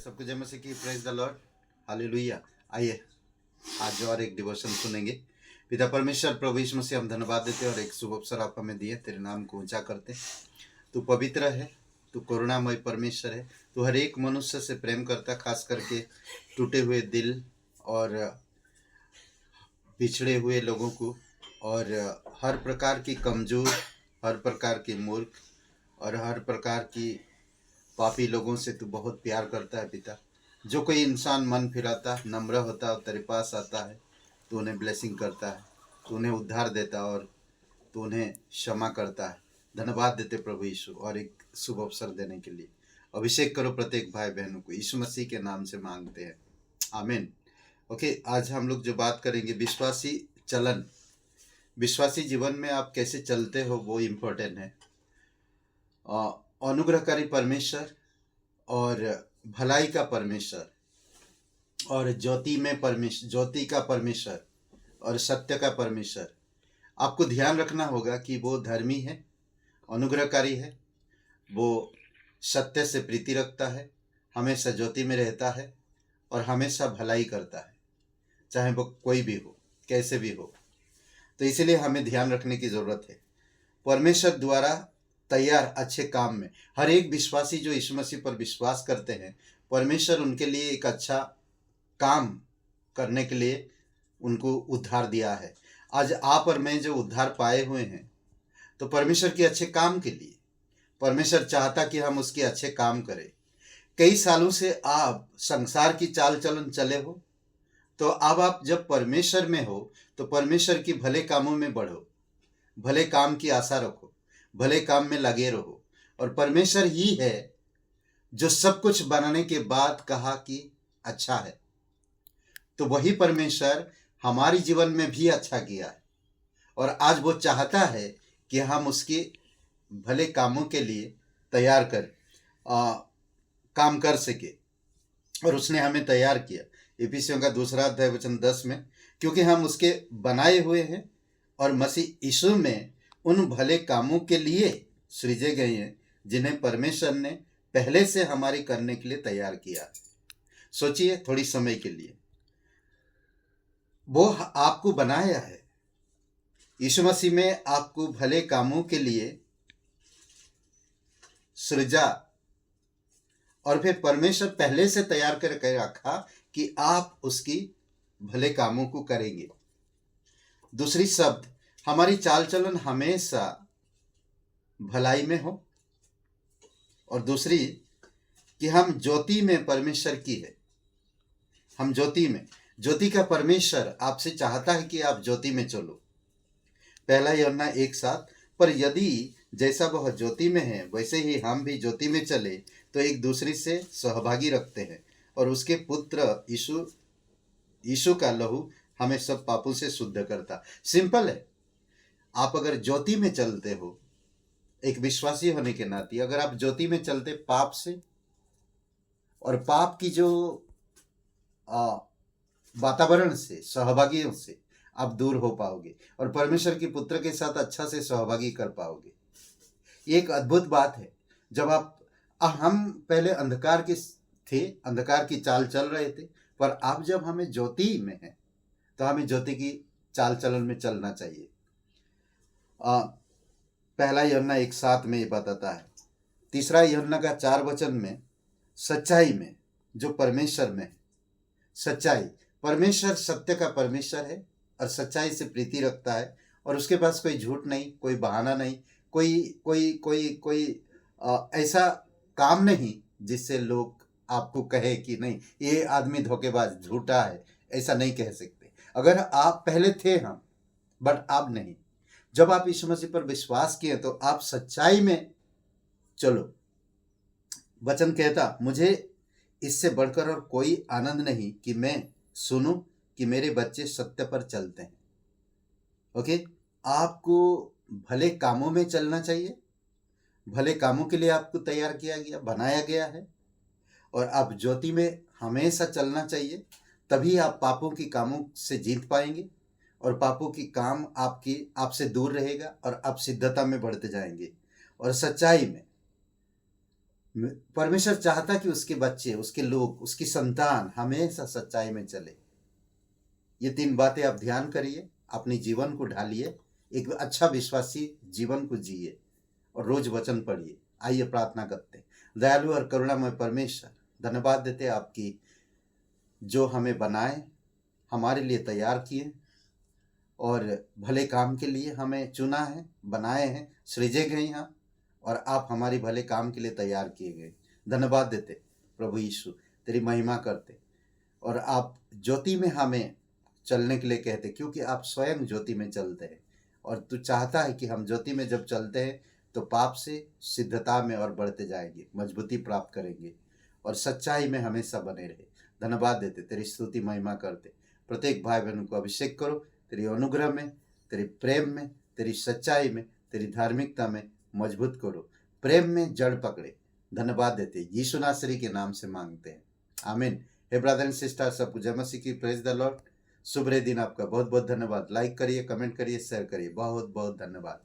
सबको जय मसीह की। Praise the Lord, hallelujah. आइए आज और एक डिवोशन सुनेंगे। पिता परमेश्वर प्रभु यीशु मसीह, हम धन्यवाद देते हैं और एक शुभ अवसर आप हमें दिए, तेरे नाम को ऊंचा करते। तू पवित्र है, तू करुणामय परमेश्वर है। तू हर एक मनुष्य से प्रेम करता, खास करके टूटे हुए दिल और पिछड़े हुए लोगों को, और हर प्रकार की कमजोर, हर प्रकार की मूर्ख और हर प्रकार की पापी लोगों से तू बहुत प्यार करता है पिता। जो कोई इंसान मन फिराता, नम्र होता और तेरे पास आता है, तू उन्हें ब्लेसिंग करता है, तू उन्हें उद्धार देता और तू उन्हें क्षमा करता है। धन्यवाद देते प्रभु यीशु और एक शुभ अवसर देने के लिए। अभिषेक करो प्रत्येक भाई बहनों को, यीशु मसीह के नाम से मांगते हैं, आमीन। ओके, आज हम लोग जो बात करेंगे विश्वासी चलन। विश्वासी जीवन में आप कैसे चलते हो वो इम्पोर्टेंट है। अनुग्रहकारी परमेश्वर और भलाई का परमेश्वर और ज्योति का परमेश्वर और सत्य का परमेश्वर, आपको ध्यान रखना होगा कि वो धर्मी है, अनुग्रहकारी है, वो सत्य से प्रीति रखता है, हमेशा ज्योति में रहता है और हमेशा भलाई करता है, चाहे वो कोई भी हो, कैसे भी हो। तो इसलिए हमें ध्यान रखने की ज़रूरत है। परमेश्वर द्वारा तैयार अच्छे काम में हर एक विश्वासी जो यीशु मसीह पर विश्वास करते हैं, परमेश्वर उनके लिए एक अच्छा काम करने के लिए उनको उद्धार दिया है। आज आप और मैं जो उद्धार पाए हुए हैं, तो परमेश्वर के अच्छे काम के लिए परमेश्वर चाहता कि हम उसके अच्छे काम करें। कई सालों से आप संसार की चाल चलन चले हो, तो अब आप जब परमेश्वर में हो तो परमेश्वर की भले कामों में बढ़ो, भले काम की आशा रखो, भले काम में लगे रहो। और परमेश्वर ही है जो सब कुछ बनाने के बाद कहा कि अच्छा है, तो वही परमेश्वर हमारी जीवन में भी अच्छा किया है और आज वो चाहता है कि हम उसके भले कामों के लिए तैयार काम कर सके, और उसने हमें तैयार किया। इफिसियों का 2 अध्याय 10 में, क्योंकि हम उसके बनाए हुए हैं और मसीह यीशु में उन भले कामों के लिए सृजे गए हैं जिन्हें परमेश्वर ने पहले से हमारी करने के लिए तैयार किया। सोचिए थोड़ी समय के लिए, वो आपको बनाया है, यीशु मसीह में आपको भले कामों के लिए सृजा, और फिर परमेश्वर पहले से तैयार करके रखा कि आप उसकी भले कामों को करेंगे। दूसरी शब्द, हमारी चाल चलन हमेशा भलाई में हो, और दूसरी कि हम ज्योति में परमेश्वर की है। हम ज्योति का परमेश्वर आपसे चाहता है कि आप ज्योति में चलो। 1 यूहन्ना 1:7, पर यदि जैसा वह ज्योति में है वैसे ही हम भी ज्योति में चले तो एक दूसरे से सहभागी रखते हैं, और उसके पुत्र यीशु का लहू हमें सब पापों से शुद्ध करता। सिंपल है। आप अगर ज्योति में चलते हो, एक विश्वासी होने के नाते अगर आप ज्योति में चलते पाप से और पाप की जो वातावरण से, सहभागियों से आप दूर हो पाओगे और परमेश्वर के पुत्र के साथ अच्छा से सहभागी कर पाओगे। ये एक अद्भुत बात है। जब हम पहले अंधकार के थे, अंधकार की चाल चल रहे थे, पर अब जब हमें ज्योति में है तो हमें ज्योति की चाल चलन में चलना चाहिए। 1 यूहन्ना 1:7 में ये बताता है। 3 यूहन्ना का 4 में सच्चाई में जो परमेश्वर में है, सच्चाई, परमेश्वर सत्य का परमेश्वर है और सच्चाई से प्रीति रखता है, और उसके पास कोई झूठ नहीं, कोई बहाना नहीं, कोई ऐसा काम नहीं जिससे लोग आपको कहे कि नहीं ये आदमी धोखेबाज, झूठा है। ऐसा नहीं कह सकते। अगर आप पहले थे हम, बट आप नहीं। जब आप यीशु मसीह पर विश्वास किए तो आप सच्चाई में चलो। वचन कहता, मुझे इससे बढ़कर और कोई आनंद नहीं कि मैं सुनूं कि मेरे बच्चे सत्य पर चलते हैं। ओके, आपको भले कामों में चलना चाहिए। भले कामों के लिए आपको तैयार किया गया, बनाया गया है, और आप ज्योति में हमेशा चलना चाहिए। तभी आप पापों की कामों से जीत पाएंगे और पापों की काम आपसे दूर रहेगा और आप सिद्धता में बढ़ते जाएंगे। और सच्चाई में परमेश्वर चाहता कि उसके बच्चे, उसके लोग, उसकी संतान हमेशा सच्चाई में चले। ये 3 बातें आप ध्यान करिए, अपने जीवन को ढालिए, एक अच्छा विश्वासी जीवन को जिए और रोज वचन पढ़िए। आइए प्रार्थना करते हैं। दयालु और करुणामय परमेश्वर, धन्यवाद देते आपकी, जो हमें बनाए, हमारे लिए तैयार किए और भले काम के लिए हमें चुना है, बनाए हैं, सृजे गए हैं और आप हमारी भले काम के लिए तैयार किए गए। धन्यवाद देते प्रभु यीशु, तेरी महिमा करते। और आप ज्योति में हमें चलने के लिए कहते, क्योंकि आप स्वयं ज्योति में चलते हैं और तू चाहता है कि हम ज्योति में जब चलते हैं तो पाप से सिद्धता में और बढ़ते जाएंगे, मजबूती प्राप्त करेंगे और सच्चाई में हमेशा बने रहे। धन्यवाद देते, तेरी स्तुति महिमा करते। प्रत्येक भाई बहन को अभिषेक करो तेरी अनुग्रह में, तेरे प्रेम में, तेरी सच्चाई में, तेरी धार्मिकता में मजबूत करो, प्रेम में जड़ पकड़े। धन्यवाद देते, यीशु नासरी के नाम से मांगते हैं, आमीन। हे ब्रदर एंड सिस्टर, सबको जय मसीह की, प्रेज द लॉर्ड। शुभ दिन आपका, बहुत बहुत धन्यवाद। लाइक करिए, कमेंट करिए, शेयर करिए, बहुत बहुत धन्यवाद।